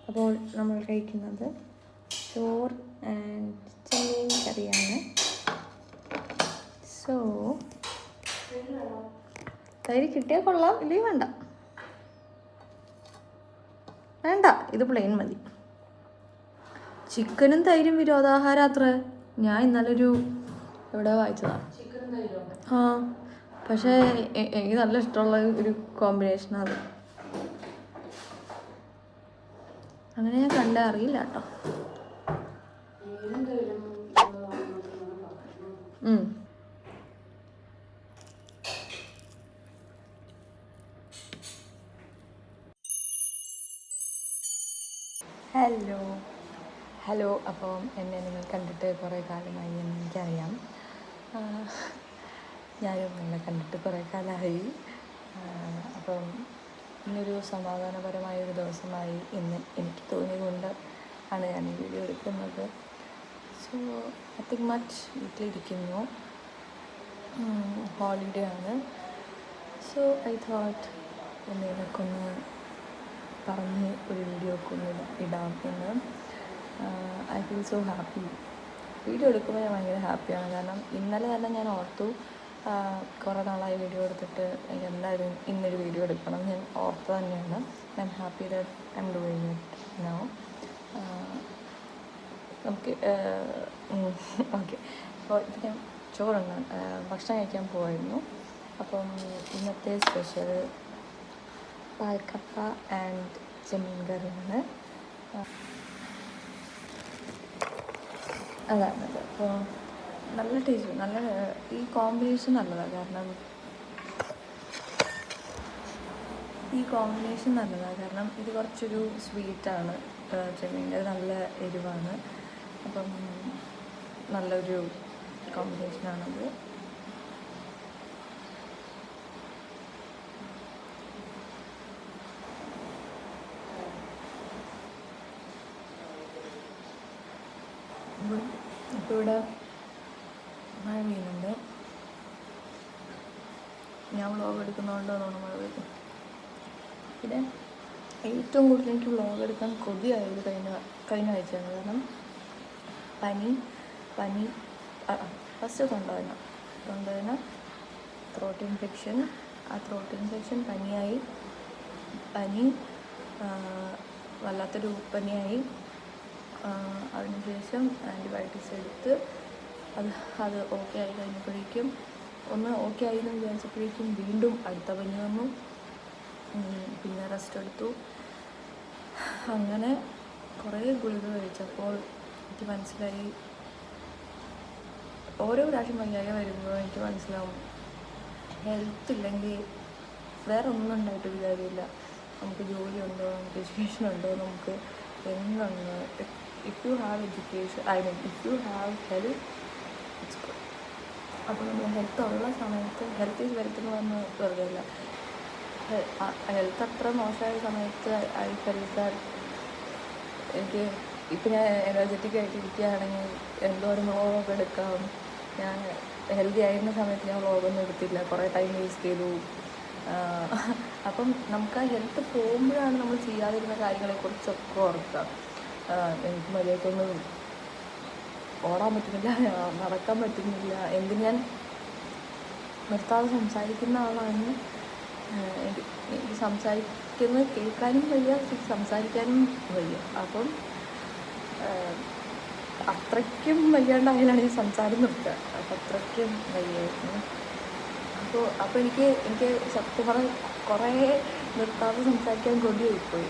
അപ്പോൾ നമ്മൾ കഴിക്കുന്നത് ചോറ് ആൻഡ് ചെമ്മീൻ കറിയാണ്. സോ തൈര് കിട്ടിയാൽ കൊള്ളാം, ഇല്ലെങ്കിൽ വേണ്ട. വേണ്ട, ഇത് പ്ലെയിൻ മതി. ചിക്കനും തൈരും വിരോധാഹാരം അത്ര. ഞാൻ ഇന്നലെ എവിടെ വായിച്ചതാണ്. ആ, പക്ഷേ എനിക്ക് നല്ല ഇഷ്ടമുള്ള ഒരു കോമ്പിനേഷനാണ് അത്. അങ്ങനെ ഞാൻ കണ്ട അറിയില്ല കേട്ടോ. ഹലോ. അപ്പം എന്നെ നിങ്ങൾ കണ്ടിട്ട് കുറേ കാലമായി എന്ന് എനിക്കറിയാം. ഞാനും നിങ്ങളെ കണ്ടിട്ട് കുറേ കാലമായി. അപ്പം ഇന്നൊരു സമാധാനപരമായ ഒരു ദിവസമായി ഇന്ന് എനിക്ക് തോന്നിയതുകൊണ്ട് ആണ് ഞാൻ ഈ വീഡിയോ എടുക്കുന്നത്. സോ നത്തിങ് മച്ച്, വീട്ടിലിരിക്കുന്നു, ഹോളിഡേ ആണ്. സോ ഐ തോട്ട് എന്തെങ്കിലുമൊക്കെ ഒന്ന് പറഞ്ഞ് ഒരു വീഡിയോ ഒക്കെ ഒന്ന് ഇടാം എന്ന്. I feel so happy. Video എടുക്കുമ്പോൾ ഞാൻ ഭയങ്കര ഹാപ്പിയാണ്. കാരണം ഇന്നലെ തന്നെ ഞാൻ ഓർത്തു, കുറേ നാളായി വീഡിയോ എടുത്തിട്ട് എനിക്ക് എന്തായാലും ഇന്നൊരു വീഡിയോ എടുക്കണം ഞാൻ ഓർത്ത് തന്നെയാണ്. I am happy that I am doing it now. നമുക്ക് ഓക്കെ. അപ്പോൾ ഇത് ഞാൻ ചോറുണ്ട് ഭക്ഷണം കഴിക്കാൻ പോയിരുന്നു. അപ്പം ഇന്നത്തെ സ്പെഷ്യൽ പാൽക്കപ്പ ആൻഡ് ചെമ്മീൻ കറിയാണ്. അതാണത്. അപ്പോൾ നല്ല ടേസ്റ്റ്, നല്ല ഈ കോമ്പിനേഷൻ നല്ലതാണ്. കാരണം ഇത് കുറച്ചൊരു സ്വീറ്റാണ്, ചെമ്മീൻ്റെ നല്ല എരിവാണ്. അപ്പം നല്ലൊരു കോമ്പിനേഷനാണത്. ഇപ്പോൾ ഇവിടെ മഴ പെയ്യുന്നുണ്ട്. ഞാൻ വ്ളോഗ് എടുക്കുന്നതുകൊണ്ട് അതുകൊണ്ട് മഴ പെയ്യും. പിന്നെ ഏറ്റവും കൂടുതൽ എനിക്ക് വ്ളോഗ് എടുക്കാൻ കൊതിയായത് കഴിഞ്ഞ ആഴ്ചയാണ്. കാരണം പനി ഫസ്റ്റ് തൊണ്ടവേദന, ത്രോട്ട് ഇൻഫെക്ഷൻ. ആ ത്രോട്ട് ഇൻഫെക്ഷൻ പനി വല്ലാത്തൊരു പനിയായി. അതിനുശേഷം ആൻറ്റിബയോട്ടിക്സ് എടുത്ത് അത് ഓക്കെ ആയി കഴിഞ്ഞപ്പോഴേക്കും ഒന്ന് ഓക്കെ ആയി എന്ന് വിചാരിച്ചപ്പോഴേക്കും വീണ്ടും അടുത്ത പനി വന്നു. പിന്നെ റെസ്റ്റ് എടുത്തു. അങ്ങനെ കുറേ ഗുളിക കഴിച്ചപ്പോൾ എനിക്ക് മനസ്സിലായി, ഓരോ പ്രാവശ്യം വയ്യായ്ക വരുമ്പോൾ എനിക്ക് മനസ്സിലാവും ഹെൽത്ത് ഇല്ലെങ്കിൽ വേറെ ഒന്നും ഉണ്ടായിട്ടൊരു കാര്യമില്ല. നമുക്ക് ജോലിയുണ്ടോ, നമുക്ക് എഡ്യൂക്കേഷൻ ഉണ്ടോ, നമുക്ക് എന്തുണ്ട്. If you have education, if you have health, it's good. അപ്പോൾ നമ്മൾ ഹെൽത്ത് ഉള്ള സമയത്ത് ഹെൽത്ത് ഈസ് വെൽത്ത് എന്ന് പറഞ്ഞ് വെറുതെ ഇല്ല. ഹെൽത്ത് അത്ര മോശമായ സമയത്ത് ഐ ഫെൽറ്റ് ദാറ്റ് എനിക്ക് ഇപ്പം ഞാൻ എനർജറ്റിക് ആയിട്ട് ഇരിക്കുകയാണെങ്കിൽ എന്തോരം വ്ളോഗൊക്കെ എടുക്കാം. ഞാൻ ഹെൽത്തി ആയിരുന്ന സമയത്ത് ഞാൻ വ്ളോഗൊന്നും എടുത്തില്ല, കുറേ ടൈം വേസ്റ്റ് ചെയ്തു. അപ്പം നമുക്ക് ആ ഹെൽത്ത് പോകുമ്പോഴാണ് നമ്മൾ ചെയ്യാതിരുന്ന കാര്യങ്ങളെക്കുറിച്ചൊക്കെ ഓർക്കുക. എനിക്ക് മര്യാദയ്ക്കൊന്നും ഓടാൻ പറ്റുന്നില്ല, നടക്കാൻ പറ്റുന്നില്ല. ഞാൻ നിർത്താതെ സംസാരിക്കുന്ന ആളാണ്. എനിക്ക് സംസാരിക്കുന്നത് കേൾക്കാനും വയ്യ, സംസാരിക്കാനും വയ്യ. അപ്പം അത്രയ്ക്കും വയ്യാണ്ടായാലാണ് ഞാൻ സംസാരം നിർത്തുക. അപ്പം അത്രയ്ക്കും വയ്യായിരുന്നു. അപ്പോൾ എനിക്ക് സത്യം പറഞ്ഞാൽ കുറേ നിർത്താതെ സംസാരിക്കാൻ കൊതിയായിപ്പോയി.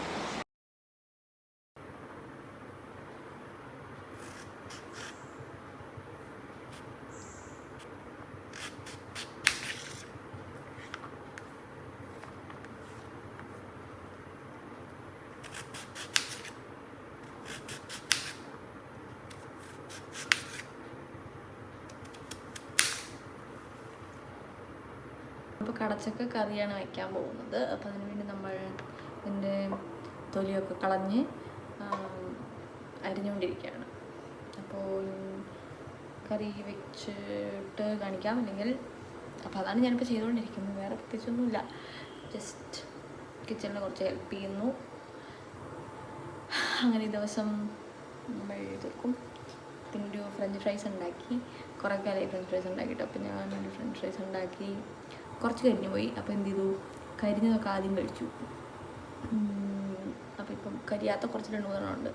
അപ്പോൾ കടച്ചക്ക കറിയാണ് വയ്ക്കാൻ പോകുന്നത്. അപ്പോൾ അതിനുവേണ്ടി നമ്മൾ ഇതിൻ്റെ തൊലിയൊക്കെ കളഞ്ഞ് അരിഞ്ഞുകൊണ്ടിരിക്കുകയാണ്. അപ്പോൾ കറി വെച്ചിട്ട് കാണിക്കാം, അല്ലെങ്കിൽ അപ്പോൾ അതാണ് ഞാനിപ്പോൾ ചെയ്തുകൊണ്ടിരിക്കുന്നത്. വേറെ പ്രത്യേകിച്ചൊന്നുമില്ല, ജസ്റ്റ് കിച്ചണിൽ കുറച്ച് ഹെൽപ്പ് ചെയ്യുന്നു. അങ്ങനെ ഈ ദിവസം നമ്മൾ തീർക്കും. പിന്നെ ഒരു ഫ്രഞ്ച് ഫ്രൈസ് ഉണ്ടാക്കി. കുറേ കാലമായി ഫ്രഞ്ച് ഫ്രൈസ് ഉണ്ടാക്കിയിട്ട്. അപ്പോൾ ഞാനൊരു ഫ്രഞ്ച് ഫ്രൈസ് ഉണ്ടാക്കി. കുറച്ച് കരിഞ്ഞു പോയി. അപ്പോൾ എന്ത് ചെയ്തു, കരിഞ്ഞതൊക്കെ ആദ്യം കഴിച്ചു. അപ്പോൾ ഇപ്പം കരിയാത്ത കുറച്ച് 2-3 ഉണ്ട്.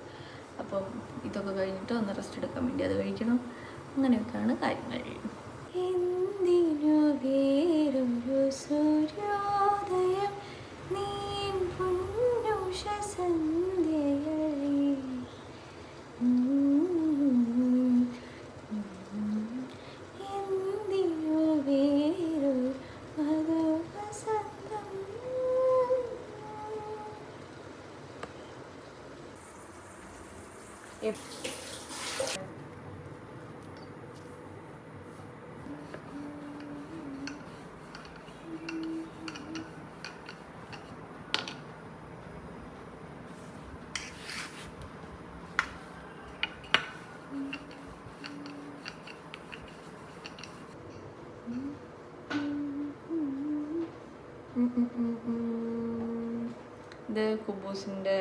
അപ്പം ഇതൊക്കെ കഴിഞ്ഞിട്ട് ഒന്ന് റെസ്റ്റ് എടുക്കാൻ വേണ്ടി അത് കഴിക്കണം. അങ്ങനെയൊക്കെയാണ് കാര്യങ്ങൾ. എന്തിനു വേറൊരു സൂര്യോദയം നീ പൊന്നുഷ സന്ധ്യകളി എന്തിനു വേറൊരു മധുവസന്തം. ഇത് കുബൂസിൻ്റെ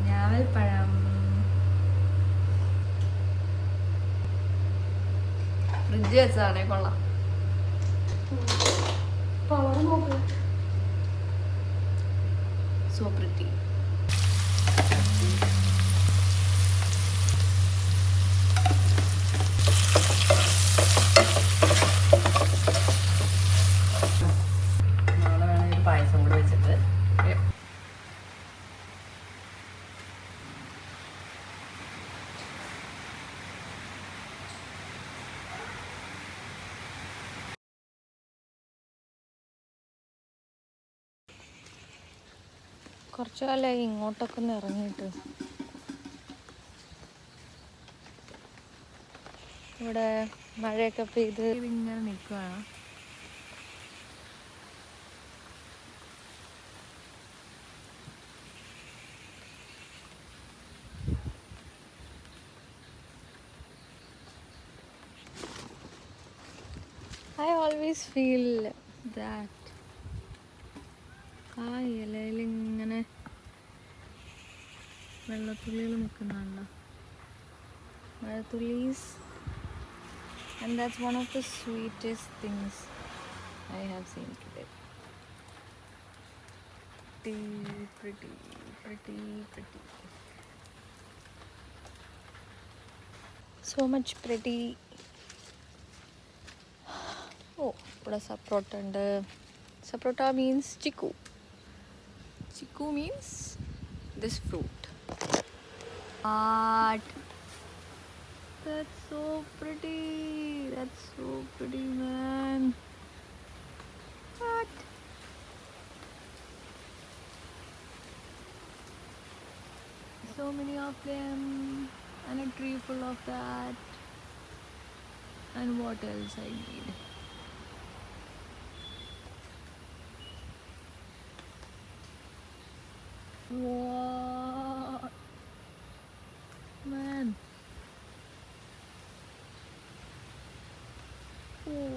ഞാവൽപ്പഴം. ഫ്രിഡ്ജ് വെച്ചതാണേ, കൊള്ളാം. So pretty. നാളെ വേണമെങ്കിൽ പായസം കൂടെ വെച്ചിട്ട് കുറച്ചു കാലമായി ഇങ്ങോട്ടൊക്കെ ഒന്ന് ഇറങ്ങിയിട്ട്. ഇവിടെ മഴയൊക്കെ പെയ്ത് ഇങ്ങനെ നിൽക്കുകയാണ്. I always feel that ആ ഇലയിൽ ഇങ്ങനെ വെള്ളത്തുള്ളികൾ നിൽക്കുന്നുണ്ടോ, മഴത്തുള്ളീസ്. And that's one of the sweetest things I have seen today. Pretty. So much pretty. Oh, ഇവിടെ സപ്രോട്ട ഉണ്ട്. സപ്രോട്ട means chiku. Chiku means this fruit. Art. That's so pretty. Man. What? So many of them, and a tree full of that. And what else I need? What? Man. Oh.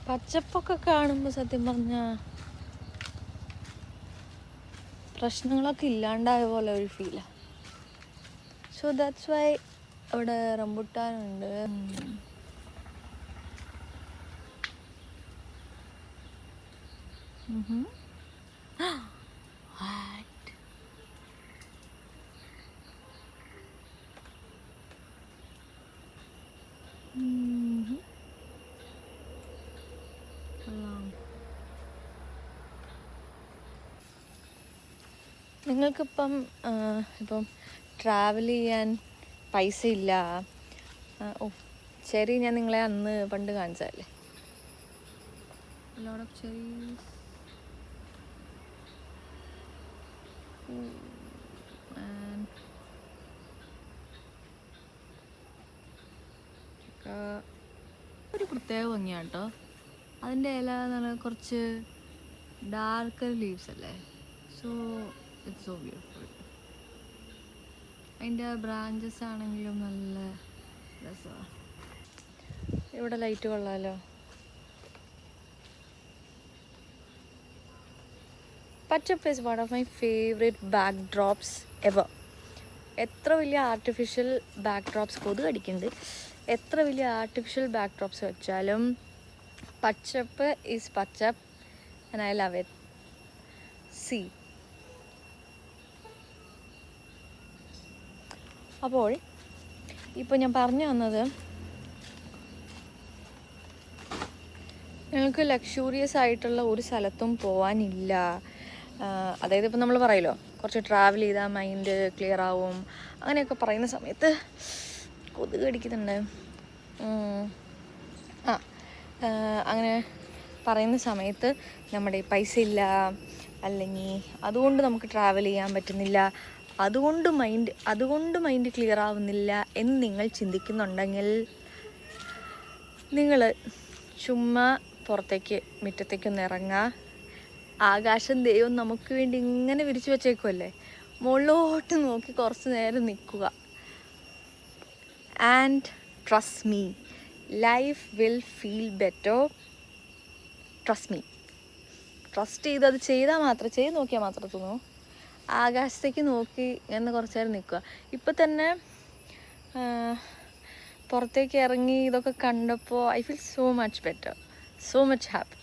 പച്ചപ്പൊക്കെ കാണുമ്പോൾ സത്യം പറഞ്ഞാൽ പ്രശ്നങ്ങളൊക്കെ ഇല്ലാണ്ടായ പോലെ ഒരു ഫീലാണ്. So that's why അവിടെ റംബുട്ടാനുണ്ട്. നിങ്ങൾക്കിപ്പം ഇപ്പം travel ചെയ്യാൻ പൈസ ഇല്ല. ഓ ചെറി ഞാൻ നിങ്ങളെ അന്ന് പണ്ട് കാണിച്ചതല്ലേ, lot of cherries. And ഒരു പ്രത്യേക ഭംഗിയാണ് കേട്ടോ. അതിൻ്റെ ഇല എന്ന് പറഞ്ഞാൽ കുറച്ച് ഡാർക്കർ ലീവ്സ് അല്ലേ, സോ ഇറ്റ്സ് സോ ബ്യൂട്ടിഫുൾ. അതിൻ്റെ ബ്രാഞ്ചസ് ആണെങ്കിലും നല്ല രസമാണ്. ഇവിടെ ലൈറ്റ് കൊള്ളാമല്ലോ. പച്ചപ്പ് is one of my favourite back drops ever. എത്ര വലിയ ആർട്ടിഫിഷ്യൽ ബാക്ക് ഡ്രോപ്സ് കൊതുക് അടിക്കുന്നുണ്ട്, എത്ര വലിയ ആർട്ടിഫിഷ്യൽ ബാക്ക് ഡ്രോപ്സ് വെച്ചാലും പച്ചപ്പ് ഈസ് പച്ചപ്പ് and I love it. C അപ്പോൾ ഇപ്പോൾ ഞാൻ പറഞ്ഞു വന്നത്, ഞങ്ങൾക്ക് ലക്ഷൂറിയസ് ആയിട്ടുള്ള ഒരു സ്ഥലത്തും പോകാനില്ല. അതായത് ഇപ്പം നമ്മൾ പറയുമല്ലോ കുറച്ച് ട്രാവൽ ചെയ്താൽ മൈൻഡ് ക്ലിയർ ആവും അങ്ങനെയൊക്കെ പറയുന്ന സമയത്ത് കൊതുക് കടിക്കുന്നുണ്ട്. അങ്ങനെ പറയുന്ന സമയത്ത് നമ്മുടെ പൈസ ഇല്ല, അല്ലെങ്കിൽ അതുകൊണ്ട് നമുക്ക് ട്രാവൽ ചെയ്യാൻ പറ്റുന്നില്ല, അതുകൊണ്ട് മൈൻഡ് ക്ലിയർ ആവുന്നില്ല എന്ന് നിങ്ങൾ ചിന്തിക്കുന്നുണ്ടെങ്കിൽ നിങ്ങൾ ചുമ്മാ പുറത്തേക്ക് മുറ്റത്തേക്കൊന്ന് ഇറങ്ങുക. ആകാശം ദൈവം നമുക്ക് വേണ്ടി ഇങ്ങനെ വിരിച്ചു വെച്ചേക്കുമല്ലേ, മുകളിലോട്ട് നോക്കി കുറച്ച് നേരം നിൽക്കുക. And trust me, life will feel better. Trust me. Trust ചെയ്ത് അത് ചെയ്ത് നോക്കിയാൽ മാത്രമേ തോന്നൂ. ആകാശത്തേക്ക് നോക്കി എന്ന് കുറച്ച് നേരം നിൽക്കുക. ഇപ്പം തന്നെ പുറത്തേക്ക് ഇറങ്ങി ഇതൊക്കെ കണ്ടപ്പോൾ I feel so much better, so much happy.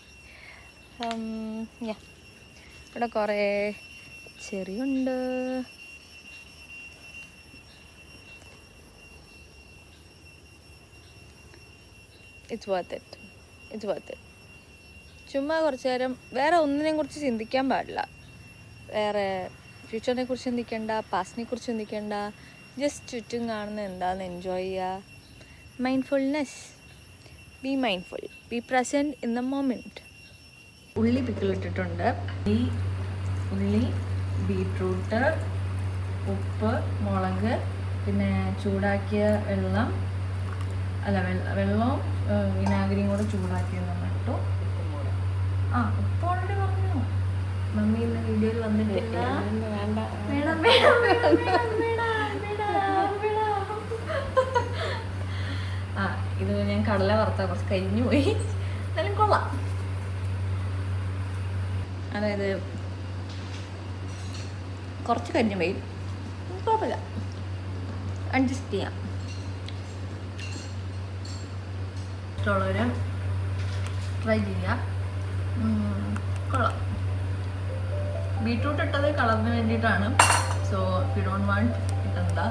ഇവിടെ കുറേ ചെറിയുണ്ട്. It's worth it. ചുമ്മാ കുറച്ച് നേരം വേറെ ഒന്നിനെയും കുറിച്ച് ചിന്തിക്കാൻ പാടില്ല. വേറെ ഫ്യൂച്ചറിനെ കുറിച്ച് ചിന്തിക്കേണ്ട, പാസ്റ്റിനെ കുറിച്ച് ചിന്തിക്കേണ്ട. ജസ്റ്റ് ചുറ്റും കാണുന്ന എന്താണെന്ന് എൻജോയ് ചെയ്യുക. Mindfulness. B mindful, B present in the moment. ഉള്ളി പിക്കിളിട്ടിട്ടുണ്ട്. ഈ ഉള്ളി, ബീട്രൂട്ട്, ഉപ്പ്, മുളക്, പിന്നെ ചൂടാക്കിയ വെള്ളവും വിനാഗിരിയും കൂടെ ചൂടാക്കിയതെന്ന് ഇട്ടു. ഉപ്പ് ഓൾറെഡി പറഞ്ഞു. മമ്മി ഇന്ന് വീഡിയോയിൽ വന്നിട്ടില്ല. ഇത് ഞാൻ കടല വറുത്ത കുറച്ച് കരിഞ്ഞു പോയി, എന്നാലും കൊള്ളാം. അതായത് കുറച്ച് കരിഞ്ഞു പോയി, കുഴപ്പമില്ല, അഡ്ജസ്റ്റ് ചെയ്യാം. ഇഷ്ടമുള്ളവർ ട്രൈ ചെയ്യാം. കൊള്ളാം. ബീട്രൂട്ട് ഇട്ടത് കളറിന് വേണ്ടിയിട്ടാണ്. So if you don't want ഇട്ടെന്താ